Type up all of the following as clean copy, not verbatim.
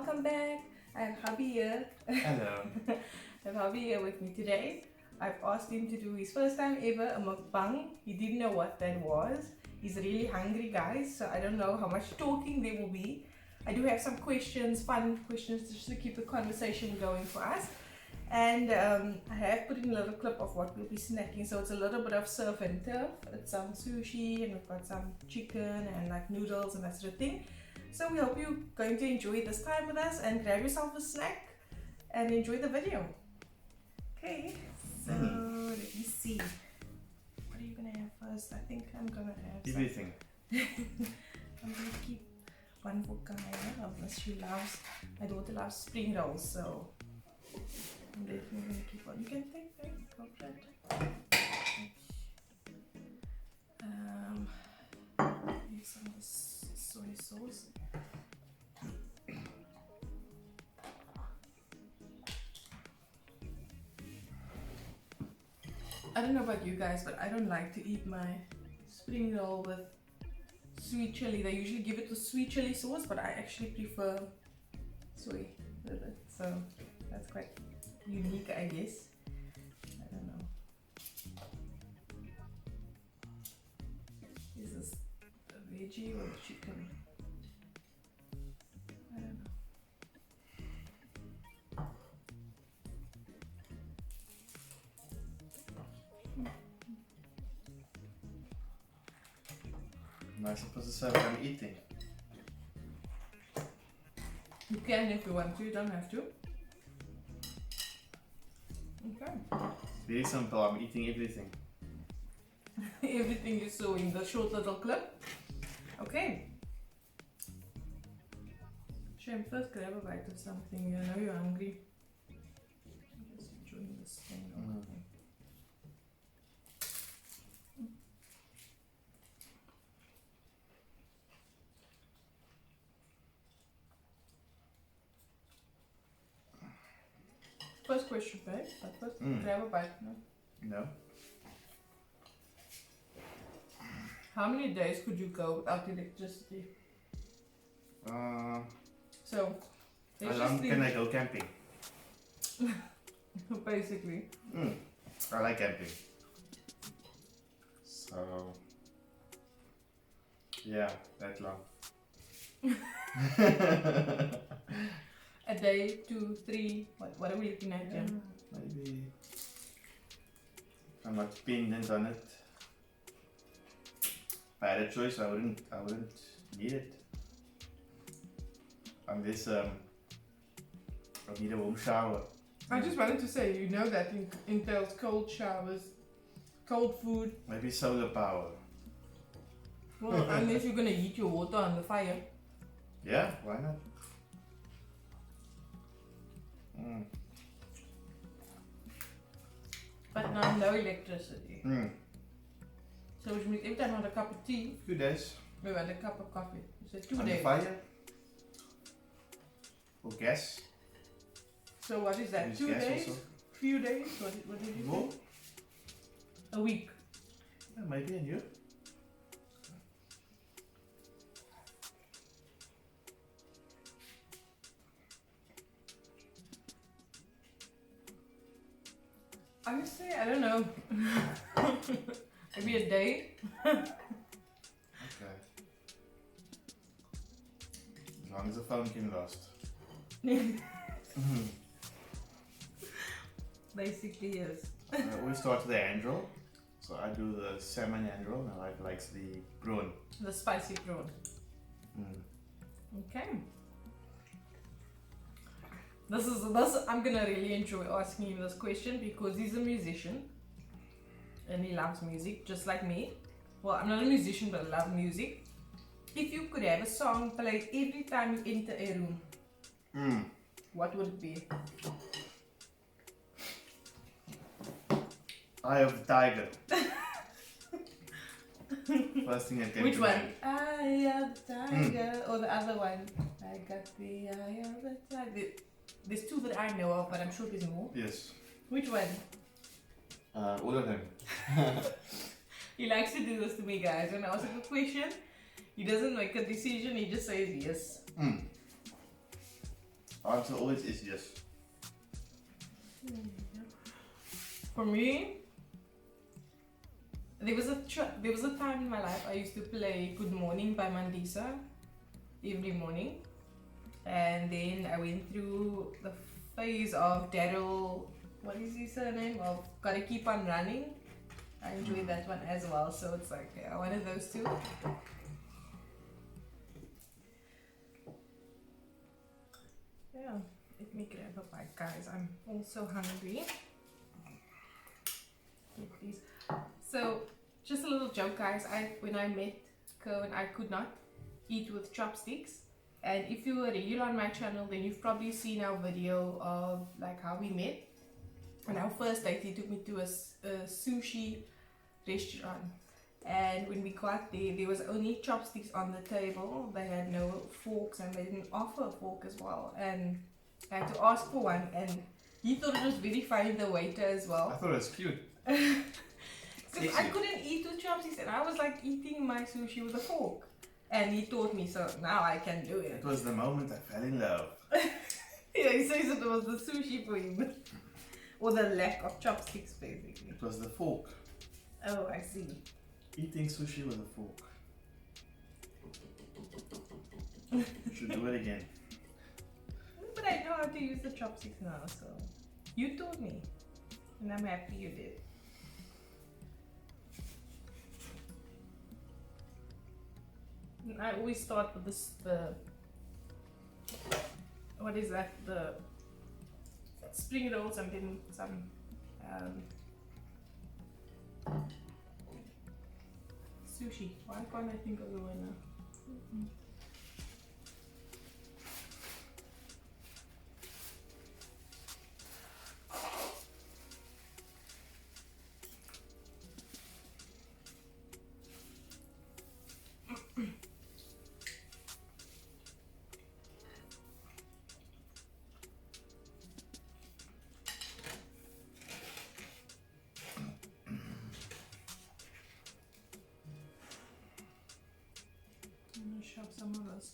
welcome back. I have Hubby here. Hello. I have Hubby here with me today. I've asked him to do his first time ever a mukbang. He didn't know what that was. He's really hungry, guys, so I don't know how much talking there will be. I do have some questions, fun questions, just to keep the conversation going for us. And I have put in a little clip of what we'll be snacking. So it's a little bit of surf and turf. It's some sushi, and we've got some chicken and like noodles and that sort of thing. So we hope you're going to enjoy this time with us and grab yourself a snack and enjoy the video. Okay, so let me see. What are you gonna have first? I think I'm gonna have Everything. I'm gonna keep one for Kaya. My daughter loves spring rolls, so I'm definitely gonna keep one. You can take that, go for it. Here's some of this soy sauce. I don't know about you guys, but I don't like to eat my spring roll with sweet chili. They usually give it with sweet chili sauce, but I actually prefer soy with it. So that's quite unique, I guess. I don't know. Is this a veggie or a chicken? I don't know. Am I supposed to say what I'm eating? You can if you want to, you don't have to. Okay. Very simple, I'm eating everything. Everything you saw in the short little clip. Okay. Shem, first grab a bite of something. I know you're hungry. I'm just enjoying this thing. First question, babe. But first, grab a bite. No? No? How many days could you go without electricity? So, How long can I go camping? basically. I like camping. So, yeah, that long. A day, 2, 3, what are we looking at here? Maybe I'm not dependent on it. If I had a choice, I wouldn't need it. Unless I need a warm shower. I just wanted to say, you know that entails cold showers, cold food. Maybe solar power. Well, unless you're gonna heat your water on the fire. Yeah, why not? But now no electricity. So which means every time I want a cup of tea, Few days. we want a cup of coffee. So 2 On the days. fire. Or gas. So what is that? Use 2 gas days? also. Few days? What did you More? say? A week. Yeah, maybe in you. Honestly, I don't know. Maybe a day. Okay. As long as the phone can last. Basically, yes. I always start with the hand roll. So I do the salmon hand roll. My wife likes the prawn. The spicy prawn. Okay. I'm gonna really enjoy asking him this question because he's a musician and he loves music just like me. Well, I'm not a musician, but I love music. If you could have a song played every time you enter a room, what would it be? Eye of the tiger. First thing that came Which to one? mind. Eye of the tiger, or the other one? I got the eye of the tiger. There's 2 that I know of, but I'm sure there's more. Yes. Which one? All of them. He likes to do this to me, guys. When I ask him a question, he doesn't make a decision, he just says yes. Answer always is yes. For me, there was a time in my life I used to play Good Morning by Mandisa every morning, and then I went through the phase of Daryl, what is his surname, of Gotta Keep On Running. I enjoyed that one as well, so it's like one of those two. Yeah, let me grab a bite, guys. I'm also hungry. Get these. So, just a little joke, guys. When I met Kerwin, I could not eat with chopsticks. And if you were regular on my channel, then you've probably seen our video of like how we met. On our first date, he took me to a sushi restaurant. And when we got there, there was only chopsticks on the table. They had no forks, and they didn't offer a fork as well. And I had to ask for one, and he thought it was very funny, the waiter as well. I thought it was cute. Because I couldn't eat with chopsticks, and I was like eating my sushi with a fork. And he taught me, so now I can do it. It was the moment I fell in love. Yeah, he says it was the sushi for him. Or the lack of chopsticks, basically. It was the fork. Oh, I see. Eating sushi with a fork. You should do it again. But I know how to use the chopsticks now, so you taught me. And I'm happy you did. And I always start with this, what is that? The spring rolls and then some sushi. Why can't I think of the one now? I'm gonna shove some of this.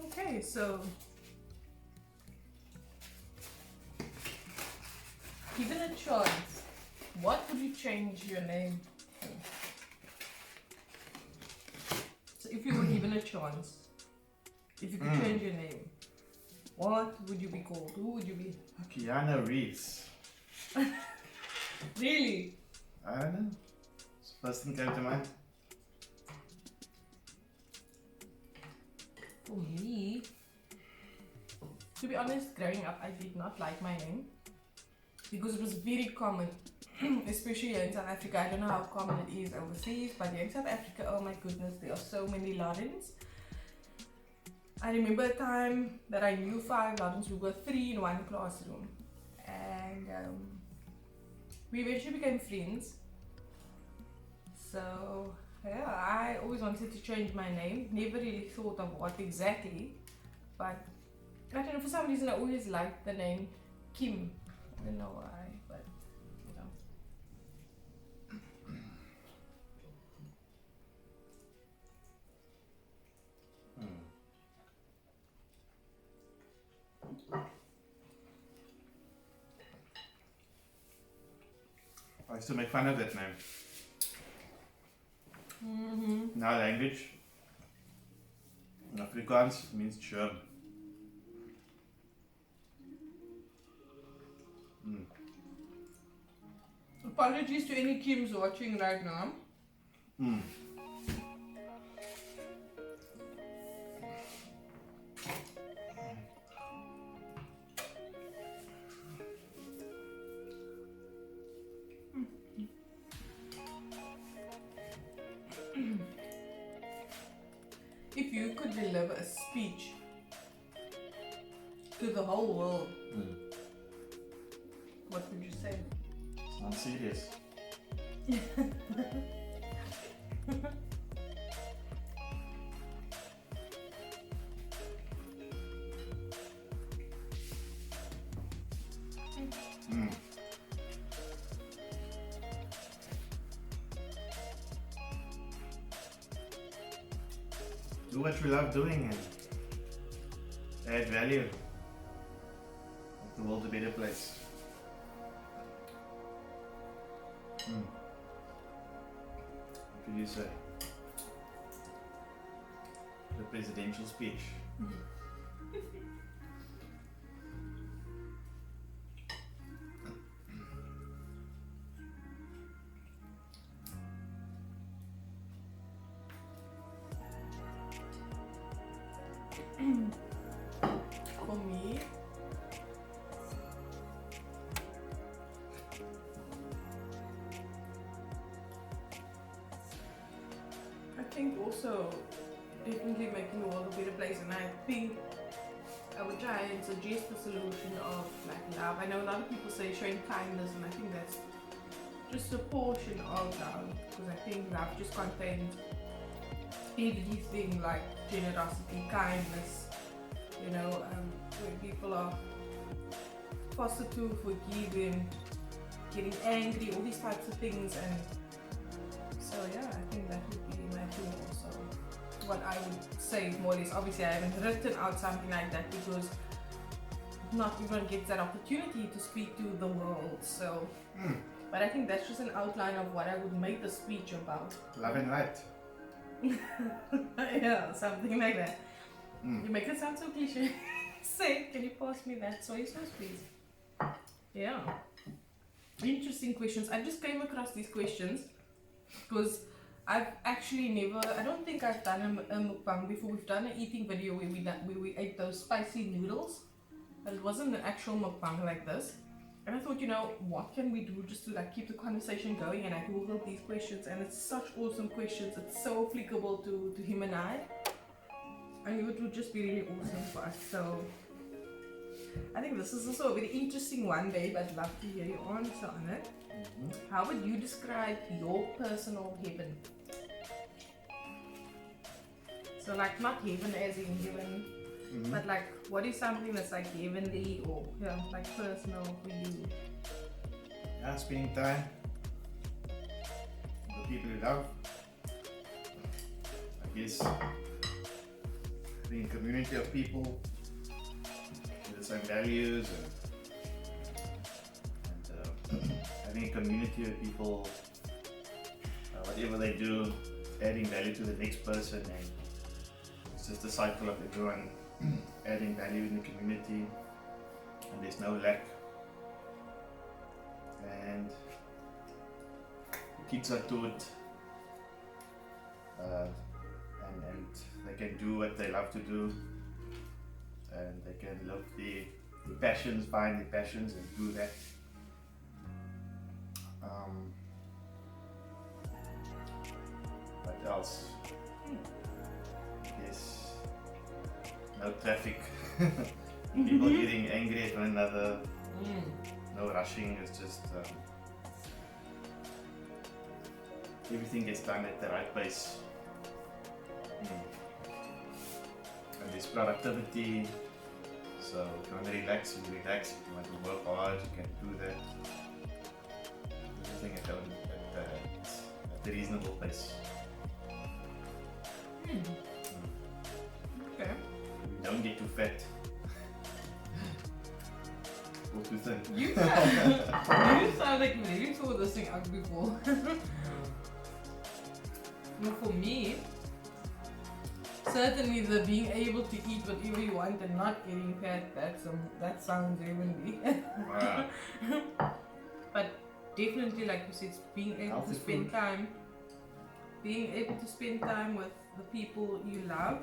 Okay, so given a choice, what would you change your name to? So if you were given a chance, if you could change your name, what would you be called? Who would you be? Keanu Reeves. Really? I don't know. It's the first thing came to mind. For me, to be honest, growing up, I did not like my name because it was very common, especially here in South Africa. I don't know how common it is overseas, but here in South Africa, oh my goodness, there are so many Laurens. I remember a time that I knew 5 Laurens. We were 3 in one classroom, and we eventually became friends. So yeah, I always wanted to change my name. Never really thought of what exactly, but I don't know, for some reason I always liked the name Kim. I don't know why, but you know. I used to make fun of that name. In our language, in Afrikaans, means germ. Apologies to any Kims watching right now. If you could deliver a speech to the whole world, what would you say? It's not serious. do what we love doing and add value. Make the world a better place. What do you say? The presidential speech. For me, I think also definitely making the world a better place, and I think I would try and suggest the solution of like love. I know a lot of people say showing kindness, and I think that's just a portion of love, because I think love just contains everything like generosity, kindness, you know, where people are positive, forgiving, getting angry, all these types of things. And so yeah, I think that would be my thing also. What I would say more or less. Obviously I haven't written out something like that because not everyone gets that opportunity to speak to the world, so but I think that's just an outline of what I would make the speech about. Love and light. Yeah, something like that. You make it sound so cliche. Say, can you pass me that soy sauce, please? Yeah. Interesting questions. I just came across these questions because I've actually never, I don't think I've done a mukbang before. We've done an eating video where we ate those spicy noodles, but it wasn't an actual mukbang like this. And I thought, you know, what can we do just to like keep the conversation going? And I googled these questions, and it's such awesome questions. It's so applicable to him and I it would just be really awesome for us. So I think this is also a very interesting one, babe. I'd love to hear your answer on it. How would you describe your personal heaven? So like not heaven as in heaven, but like what is something that's like heavenly or like personal for you? Yeah, spending time with the people you love. I guess being a community of people with the same values and having a community of people, whatever they do, adding value to the next person, and it's just a cycle of everyone adding value in the community, and there's no lack. And the kids are taught and they can do what they love to do, and they can love their passions, find their passions and do that. What else? Yes, no traffic, people getting angry at one another, no rushing. It's just everything gets done at the right pace. And there's productivity, so if you want to relax, you relax. If you want to work hard, you can do that. Everything at a reasonable pace. Okay. You don't get too fat or too thin. You sound like you really saw this thing out before. No, for me, certainly the being able to eat whatever you want and not getting fat, that sounds heavenly. Wow. But definitely, like you said, being able Healthy to spend food. time, with the people you love.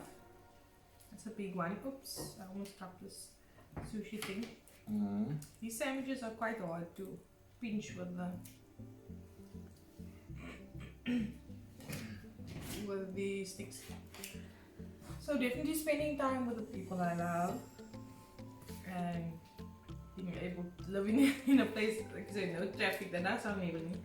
That's a big one. Oops, I almost dropped this sushi thing. These sandwiches are quite hard to pinch with the sticks. So definitely spending time with the people I love and being able to live in a place, like I said, no traffic. That does sound heavenly.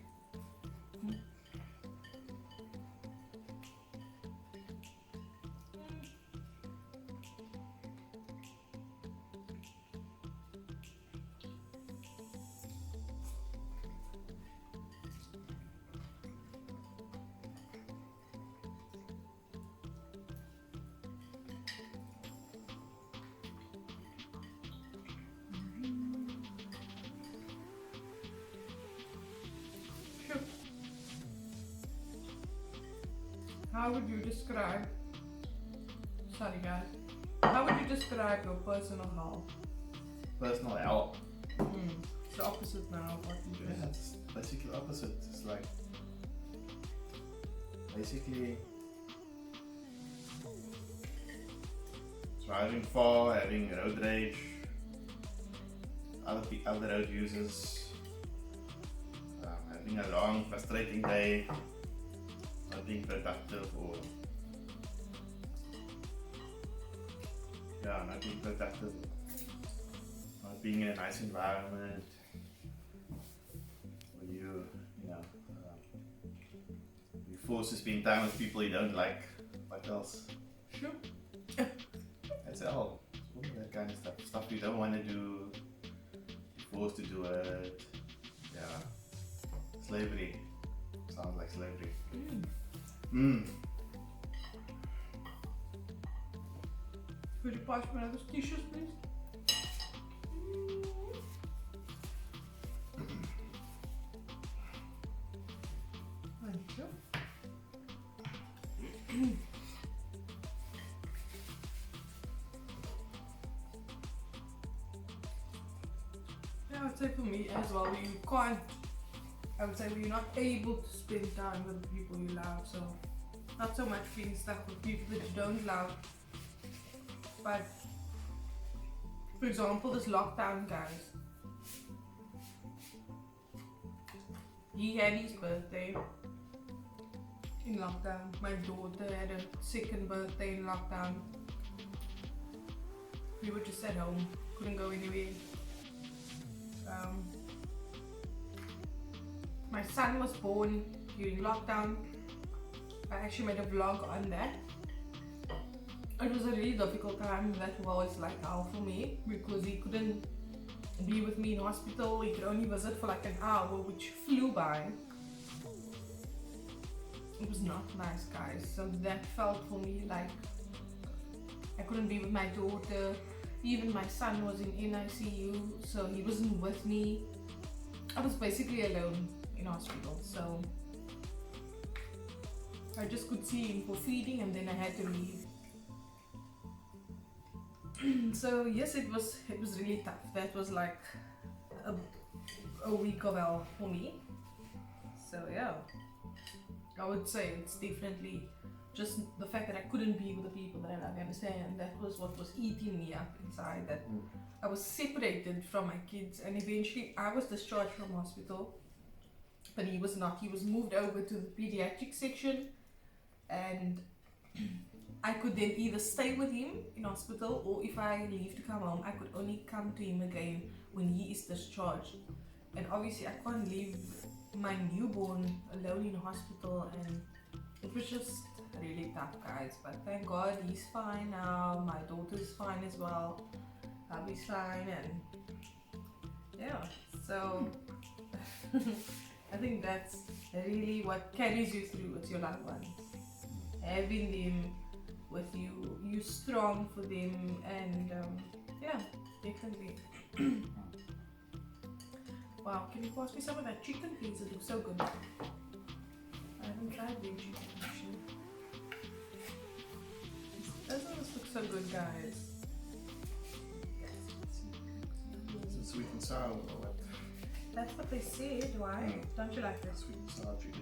How would you describe? Sorry, guys. How would you describe your personal health? Personal health. It's the opposite now of what you just. Yeah, it's basically opposite. It's like basically driving far, having road rage, other road users, having a long, frustrating day, not being productive, or not being productive, not being in a nice environment, or you you're forced to spend time with people you don't like. What else? Sure. That's all. All that kind of stuff. Stuff you don't want to do. You're forced to do it. Yeah. Slavery. Sounds like slavery. Could you pass me another tissues, please? Thank you. Yeah, I would say for me as well, you can't. I would say we're not able to spend time with the people you love, so not so much being stuck with people that you don't love. But for example, this lockdown, guys, he had his birthday in lockdown. My daughter had a second birthday in lockdown. We were just at home, couldn't go anywhere. My son was born during lockdown. I actually made a vlog on that. It was a really difficult time. That was like hell for me because he couldn't be with me in hospital. He could only visit for like an hour, which flew by. It was not nice, guys. So that felt for me like I couldn't be with my daughter. Even my son was in NICU, so he wasn't with me. I was basically alone in hospital, so I just could see him for feeding and then I had to leave. So yes, it was really tough. That was like a week of hell for me. So yeah, I would say it's definitely just the fact that I couldn't be with the people that I love, you understand? That was what was eating me up inside, that I was separated from my kids, and eventually I was discharged from hospital, but he was not. He was moved over to the pediatric section, and I could then either stay with him in hospital, or if I leave to come home, I could only come to him again when he is discharged. And obviously I can't leave my newborn alone in hospital, and it was just really tough, guys. But thank God he's fine now. My daughter's fine as well. Hubby's fine, and yeah, so I think that's really what carries you through with your loved ones. Having them with you, you strong for them, and yeah, definitely. Wow, can you pass me some of that chicken, please? It looks so good. I haven't tried the chicken actually. Doesn't this look so good, guys? Is it sweet and sour or what? That's what they said. Why? Don't you like this? Sweet and sour chicken.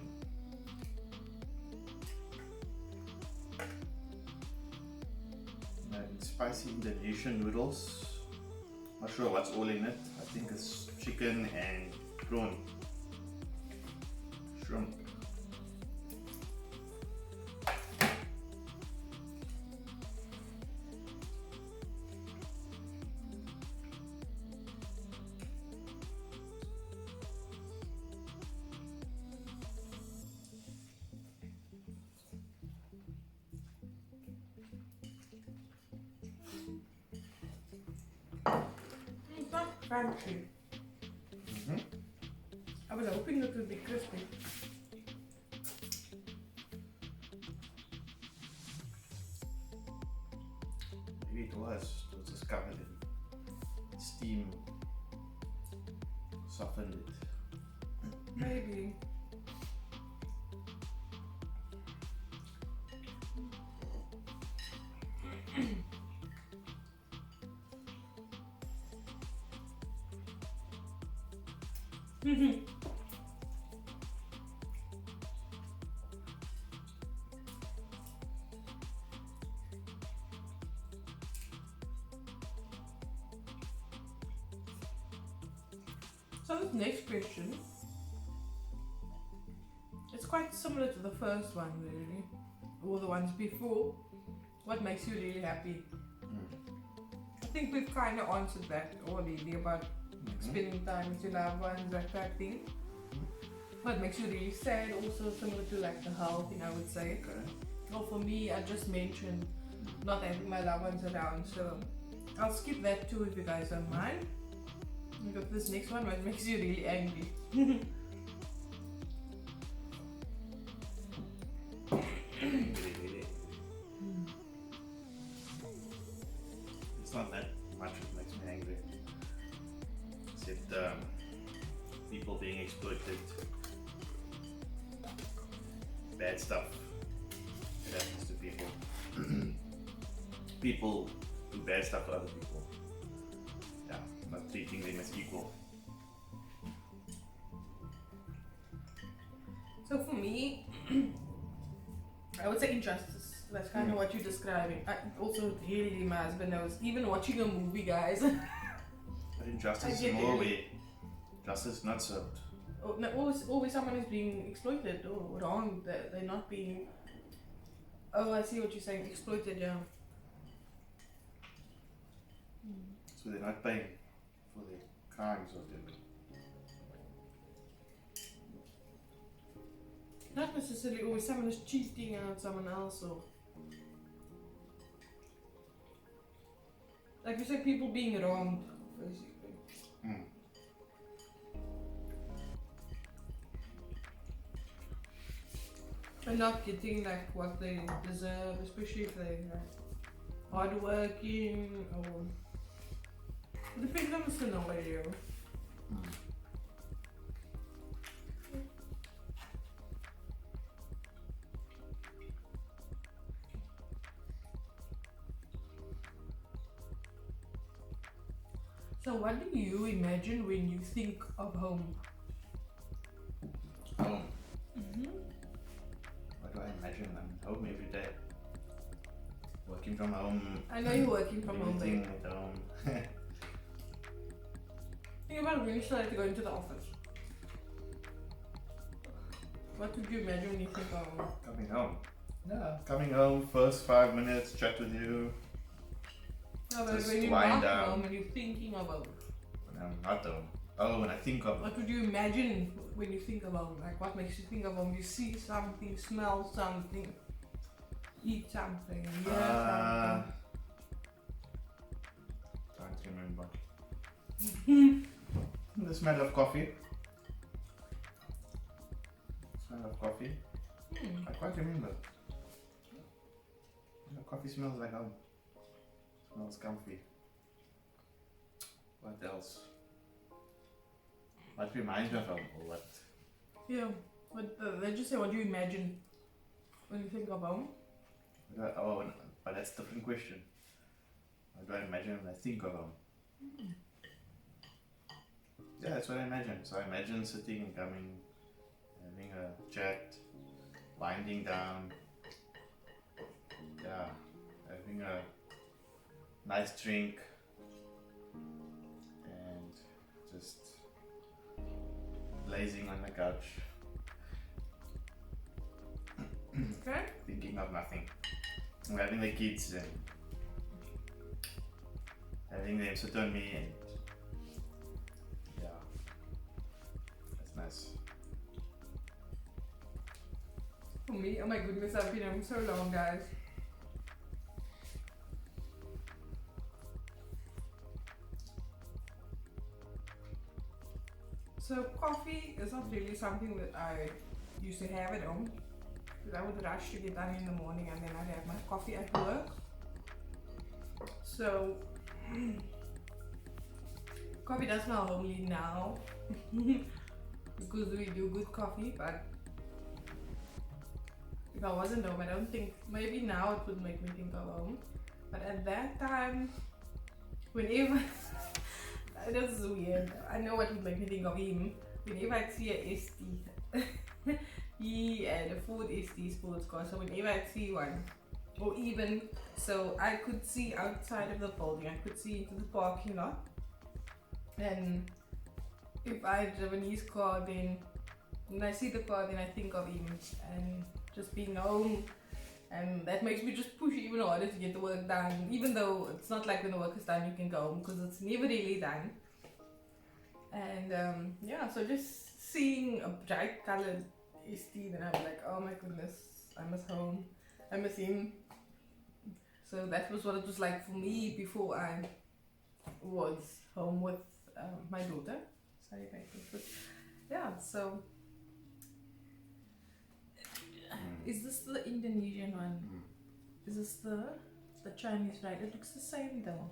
And spicy Indonesian noodles. Not sure what's all in it. I think it's chicken and prawn. Shrimp. It's not crunchy. I was hoping it would be crispy. Maybe it was just covered in steam, softened it. Maybe. So this next question, it's quite similar to the first one really, or the ones before. What makes you really happy? I think we've kind of answered that already about spending time with your loved ones, that type of thing. What makes you really sad, also similar to like the health thing, I would say. Well, for me, I just mentioned not having my loved ones around, so I'll skip that too if you guys don't mind. We got this next one, what makes you really angry? It's not that much that makes me angry. Except people being exploited, bad stuff that happens to people. People do bad stuff to other people. Yeah, not treating them as equal. So for me, I would say injustice. That's kind of what you're describing. I also really, my husband knows, even watching a movie, guys. But injustice is more where justice is not served. No, always someone is being exploited or wronged. They're not being. Oh, I see what you're saying. Exploited, yeah. So they're not paying for their crimes or whatever. Not necessarily always someone is cheating on someone else, or like you said, people being wronged, basically. And not getting like what they deserve, especially if they're like hardworking or it depends on the scenario. So what do you imagine when you think of home? Home. What do I imagine? I'm home every day. Working from home. I know you're working from home, everything babe. at home. Think about when you started to go into the office. What would you imagine when you think of home? Coming home. Yeah. Coming home, first 5 minutes, chat with you. No, but Just when you're wind not down. home and you're thinking of home, When I'm not home. Oh, when I think of what would you imagine when you think of home? Like what makes you think of home? You see something, smell something, eat something, hear something. Trying to remember. The smell of coffee. Smell of coffee. I quite remember. The coffee smells like home. Smells comfy. What else? What reminds me of home or what? Yeah, but let's just say what do you imagine when you think of home? Oh, no, but that's a different question. What do I imagine when I think of home? Yeah, that's what I imagine. So I imagine sitting and coming, having a chat, winding down. Yeah, having a nice drink and just lazing on the couch, Okay. thinking of nothing. And having the kids and having them sit on me and yeah, that's nice. For me, oh my goodness, I've been home so long, guys. So coffee is not really something that I used to have at home, because I would rush to get done in the morning and then I'd have my coffee at work. So coffee does smell homely now because we do good coffee, but if I wasn't home, I don't think, maybe now it would make me think of home. But at that time, whenever this is weird. I know what would make me think of him. Whenever I see a ST, he had a Ford ST sports car. So whenever I see one, or even so, I could see outside of the building. I could see into the parking lot. And if I had driven his car, then when I see the car, then I think of him and just being home. And that makes me just push even harder to get the work done, even though it's not like when the work is done you can go home, because it's never really done. And yeah, so just seeing a bright colored ST, then I'm like, oh my goodness, I miss home, I miss him. So that was what it was like for me before I was home with my daughter. Sorry, but yeah, so is this the Indonesian one? Is this the Chinese fried? It looks the same though.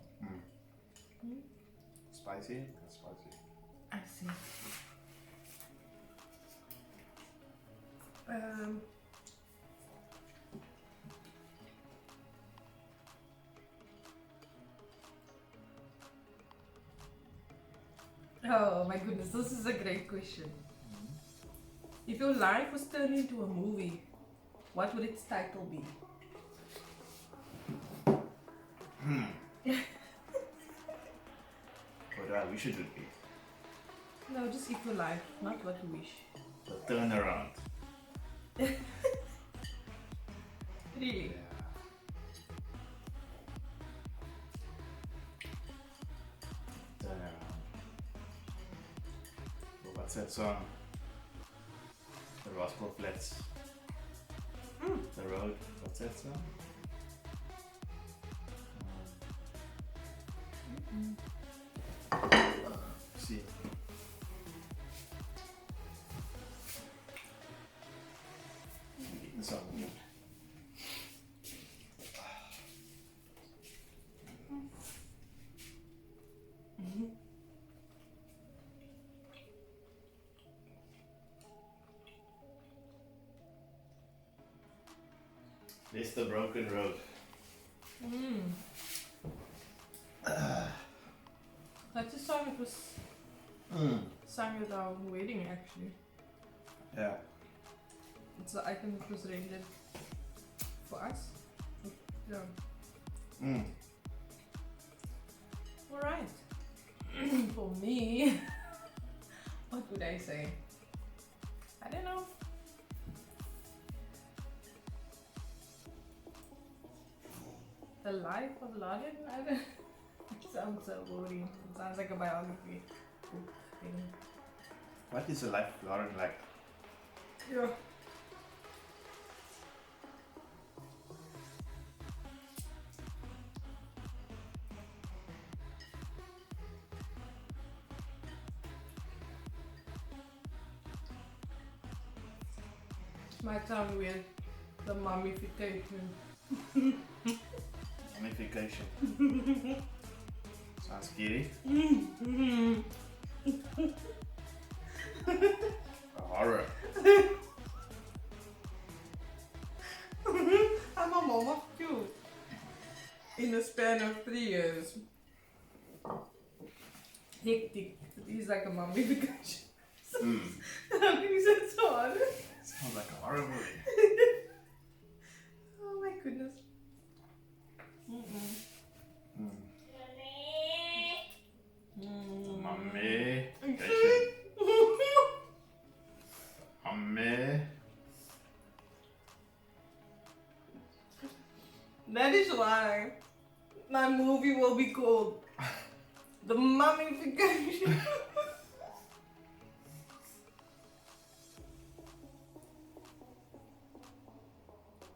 Spicy? That's spicy. I see. Oh my goodness, this is a great question. If your life was turned into a movie, what would its title be? What I wish it would be. No, just if your life, not what you wish. The turnaround. Really? Turnaround. Well, what's that song? The Roscoe Flats. The Road. What's that song? See. The song. It's the broken road. That's a song that was sung at our wedding actually. Yeah. It's the item that was rented for us. Yeah. Alright. For me, what would I say? I don't know. The Life of Laden? I don't. It sounds so boring. It sounds like a biography book thing. What is a life of Lauren like? Yeah. Might sound weird. The mummification. Mummification. Sounds scary. A horror. I'm a mom of two. In a span of 3 years. Hectic. He's like a mummification. How can you say it so hard? Sounds like a horror movie. Oh my goodness. Mummy. Mummy. That is why my movie will be called The Mummification.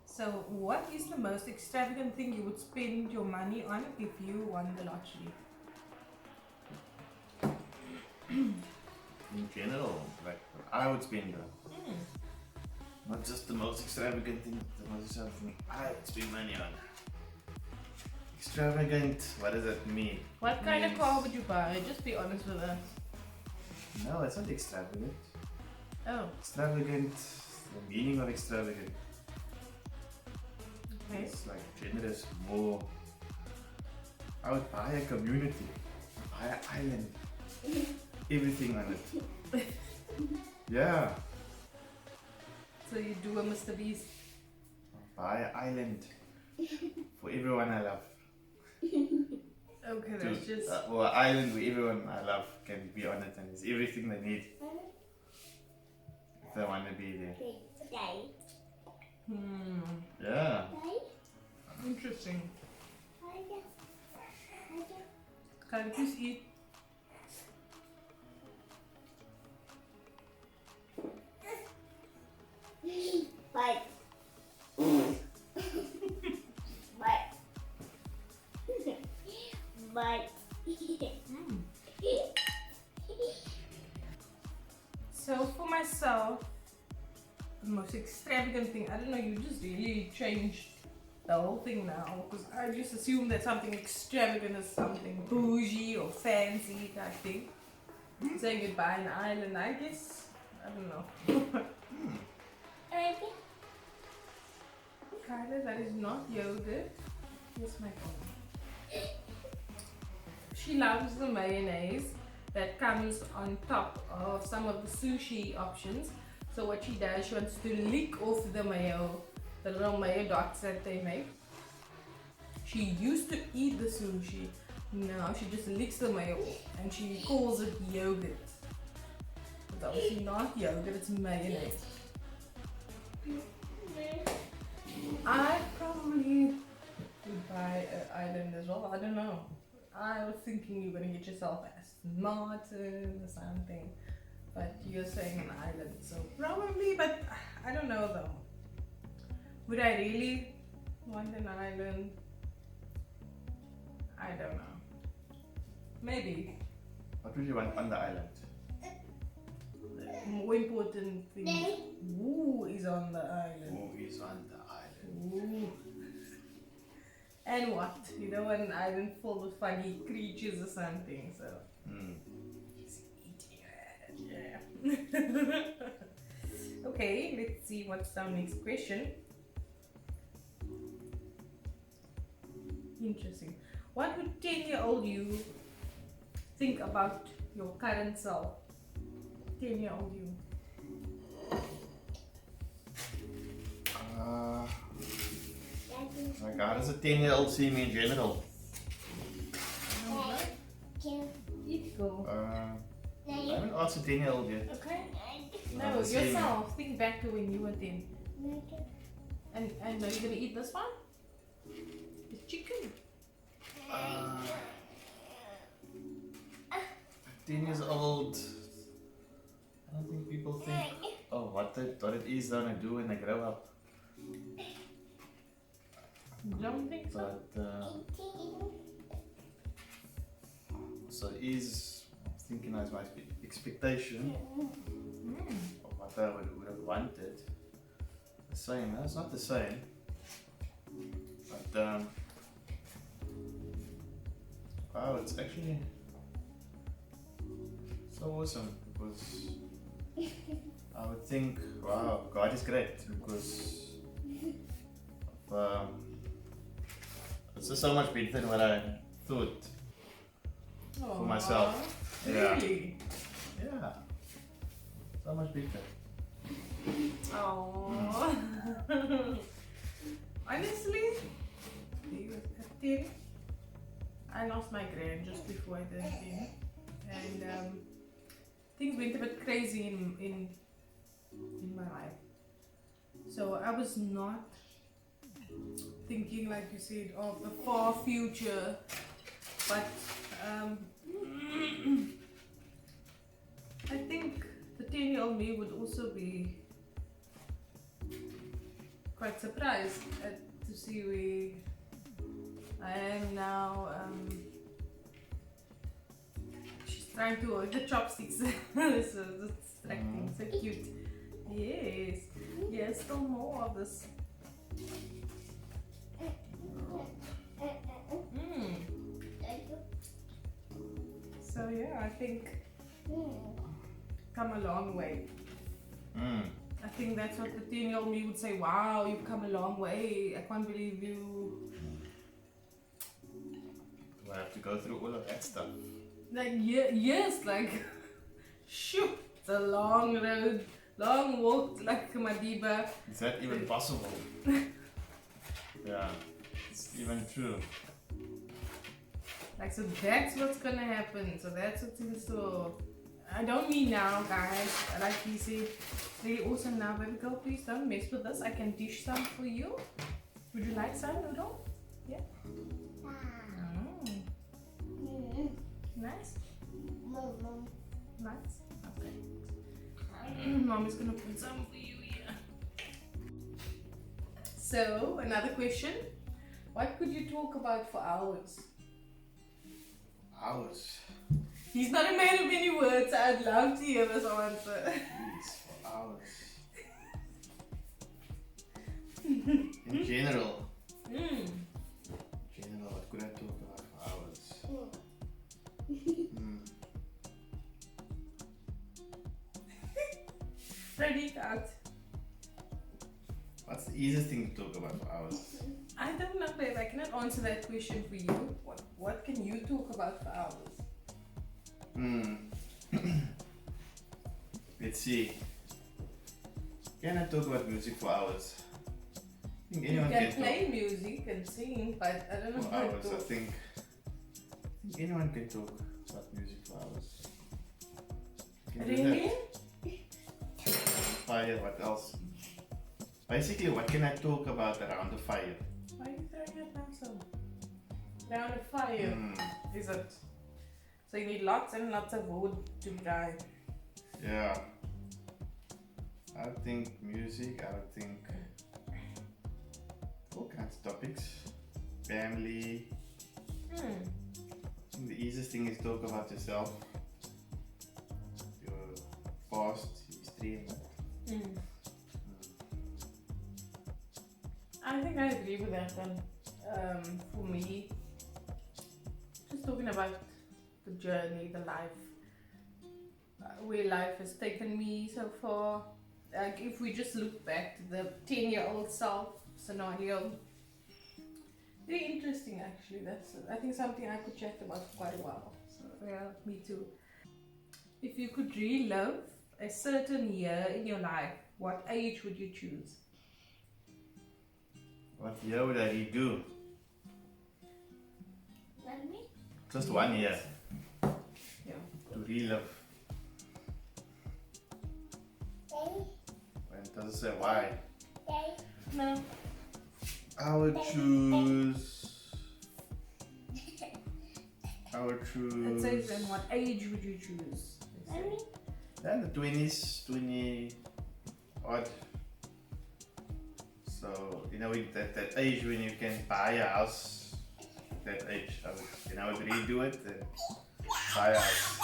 So, what is the most extravagant thing you would spend your money on if you won the lottery? In general, like I would spend not just the most extravagant thing, the most extravagant thing I would spend money on. Extravagant, what does that mean? What kind of car would you buy? Just be honest with us. No, it's not extravagant. Oh, Extravagant, the meaning of extravagant. okay. It's like generous, more I would buy a community, buy an island, everything on it. Yeah, So you do a Mr. Beast. buy an island for everyone I love. Okay, that's just. Or an island where everyone I love can be on it and it's everything they need. If they want to be there. Yeah. Interesting. Can you please eat? Bye. Bye. So for myself, the most extravagant thing, I don't know, you just really changed the whole thing now, because I just assume that something extravagant is something bougie or fancy type thing. Saying you'd buy an island, I guess, I don't know. Kyla, that is not yogurt. Yes, my phone. She loves the mayonnaise that comes on top of some of the sushi options. So what she does, she wants to lick off the mayo, the little mayo dots that they make. She used to eat the sushi. Now she just licks the mayo off and she calls it yogurt. It's obviously not yogurt, it's mayonnaise. I probably would buy an island as well. I don't know. I was thinking you're gonna get yourself Aston Martin or something, but you're saying an island, so probably. But I don't know though. Would I really want an island? I don't know. Maybe. What would you want on the island? More important thing. Who is on the island? Who is on the island? Ooh. And what? You know, an island full of funny creatures or something, so. Just eating it. Yeah. Okay, let's see what's our next question. Interesting. What would 10-year-old you think about your current self? 10-year-old you. Like, how does a 10-year-old see me in general? Go. I haven't asked a 10-year-old yet. Okay. How No, does he see me? yourself. Think back to when you were 10. And are you gonna eat this one? It's chicken. 10 years old. I don't think people think, oh, what it is they're gonna do when they grow up. Don't think so. But so is thinking as my expectation of what I would have wanted. The same. No, it's not the same. But wow, it's actually so awesome because I would think, wow, God is great because of, it's just so much better than what I thought for myself. Really? Yeah. So much better. Oh. Honestly, he was 10. I lost my grand just before I turned 10. And things went a bit crazy in my life. So I was not thinking, like you said, of the far future, but I think the 10-year-old me would also be quite surprised to see where I am now. She's trying to hold the chopsticks, so that's distracting, so cute. Yes, yes, still more of this. So yeah, I think come a long way. I think that's what the 10-year-old me would say. Wow, you've come a long way. I can't believe you. Do I have to go through all of that stuff? Like yes, like shoot, it's a long road, long walk like Madiba. Is that even possible? Yeah, it's even true. Like so that's what's gonna happen. So that's what's in store. I don't mean now, guys. Like he said, really awesome now, baby girl. Please don't mess with this. I can dish some for you. Would you like some noodle? Yeah. Mm. Nice. Nice. Okay. Mom is gonna put some for you here. So another question: what could you talk about for hours? Hours. He's not a man of many words. I'd love to hear this answer. Jeez, for hours. In general. General, what could I talk about for hours? Ready it out. What's the easiest thing to talk about for hours? I don't know, babe. I cannot answer that question for you. What can you talk about for hours? Let's see. Can I talk about music for hours? I think anyone You can can play music and sing, but I don't know talk for how to hours. I talk. think anyone can talk about music for hours. Can do Really? that. Fire, what else? Basically, what can I talk about around the fire? Why are you throwing it now so? Around a fire, is it? So you need lots and lots of wood to dry. Yeah. I would think music, I would think all kinds of topics. Family. I think the easiest thing is talk about yourself. Your past, history and that. I think I agree with that one. For me, just talking about the journey, the life, where life has taken me so far. Like if we just look back to the 10-year-old self scenario, very interesting actually. That's I think something I could chat about for quite a while. So yeah, me too. If you could relive a certain year in your life, what age would you choose? What year would I redo? Just 1 year. Yeah. To relive. And it doesn't say why. No. I would choose. It says then what age would you choose? Then the 20s, 20 odd. So, you know, that age when you can buy a house, that age, I would redo it and buy a house.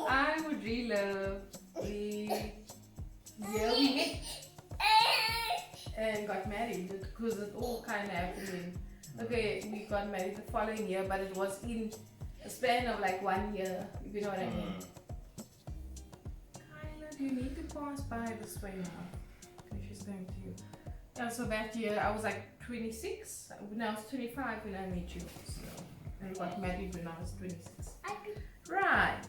I would relive the year we met and got married because it all kind of happened in. Okay, we got married the following year, but it was in a span of like 1 year, if you know what I mean. Kyla, do you need to pass by this way now? Okay, she's going to you. Yeah, so that year I was like 26, when I was 25 when I met you. So, and we got married when I was 26. Right.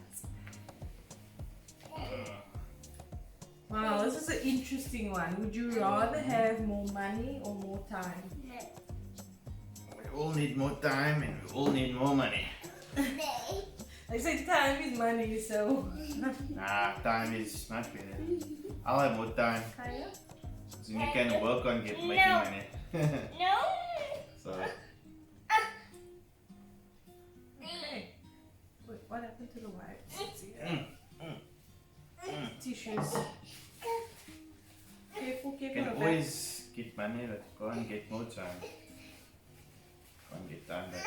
Wow, this is an interesting one. Would you rather have more money or more time? We all need more time and we all need more money. I said time is money, so. Nah, time is much better. I'll have more time. Kaya? So you can work on making money. No. So, Okay. Wait, what happened to the wipes? Tissues. Careful, you careful. can always get money, but you can't get more time. Can't get time back.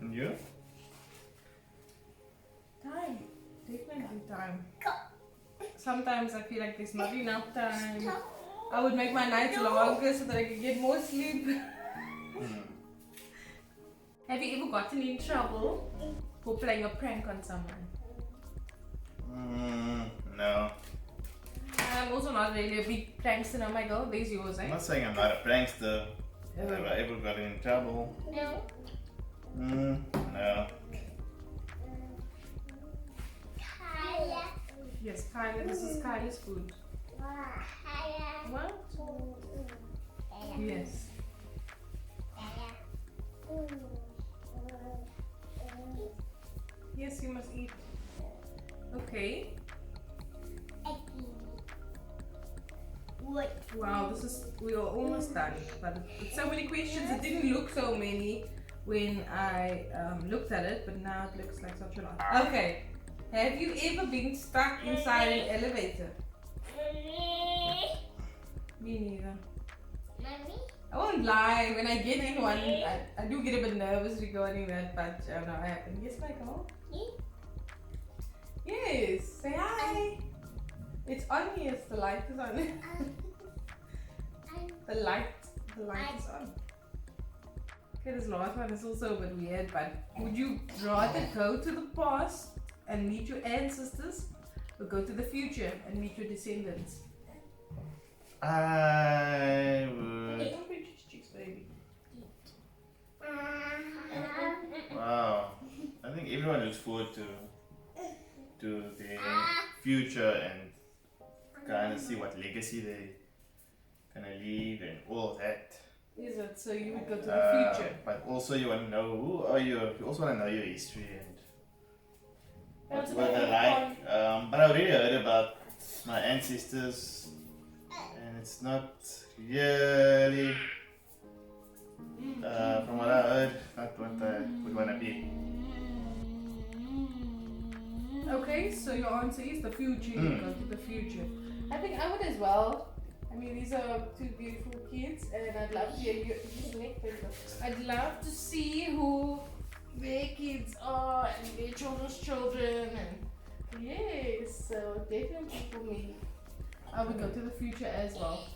And you? Time. Definitely time. Sometimes I feel like there's not enough time. I would make my nights longer so that I could get more sleep. Have you ever gotten in trouble for playing a prank on someone? No. I'm also not not really a big prankster, no, my girl. There's yours, eh? I'm not saying I'm not a prankster. Have I ever gotten in trouble? No. No. Yes, Kyla. This is Kyla's food. What? Yes. Yes, you must eat. Okay. Wow, we are almost done. But it's so many questions. It didn't look so many when I looked at it, but now it looks like such a lot. Okay. Have you ever been stuck inside an elevator? Me neither. I won't lie, when I get in one, I do get a bit nervous regarding that, but I don't know what happened. Yes, Michael? Yes, say hi. It's on, yes, the light is on. the light is on. Okay, this last one is also a bit weird, but would you rather go to the past and meet your ancestors, or go to the future and meet your descendants? I would. Baby. Wow. I think everyone looks forward to their future and kind of see what legacy they gonna leave and all of that. Is it? So you would go to the future. But also you want to know who are you. You also want to know your history and what they're like. But I already heard about my ancestors, and it's not really. From what I heard, not what I would want to be. Okay, so your answer is the future. You go to the future. I think I would as well. I mean, these are two beautiful kids, and I'd love to hear you. I'd love to see who their kids are and their children's children, and yes, so definitely for me, I would go to the future as well.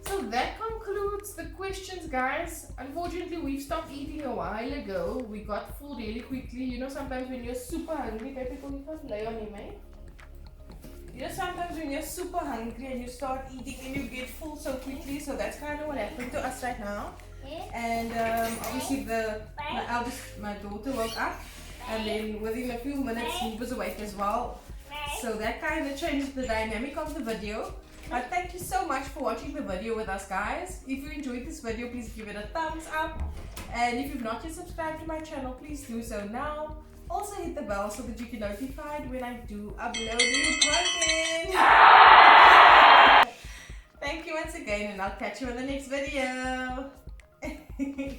So that concludes the questions, guys. Unfortunately, we've stopped eating a while ago. We got full really quickly. You know, sometimes when you're super hungry, people, you can't lay on him, eh? You know, sometimes when you're super hungry and you start eating and you get full so quickly. So that's kind of what happened to us right now. And obviously my daughter woke up, and then within a few minutes he was awake as well. So that kind of changed the dynamic of the video. But thank you so much for watching the video with us, guys. If you enjoyed this video, please give it a thumbs up. And if you've not yet subscribed to my channel, please do so now. Also hit the bell so that you get notified when I do upload new content. Thank you once again, and I'll catch you in the next video.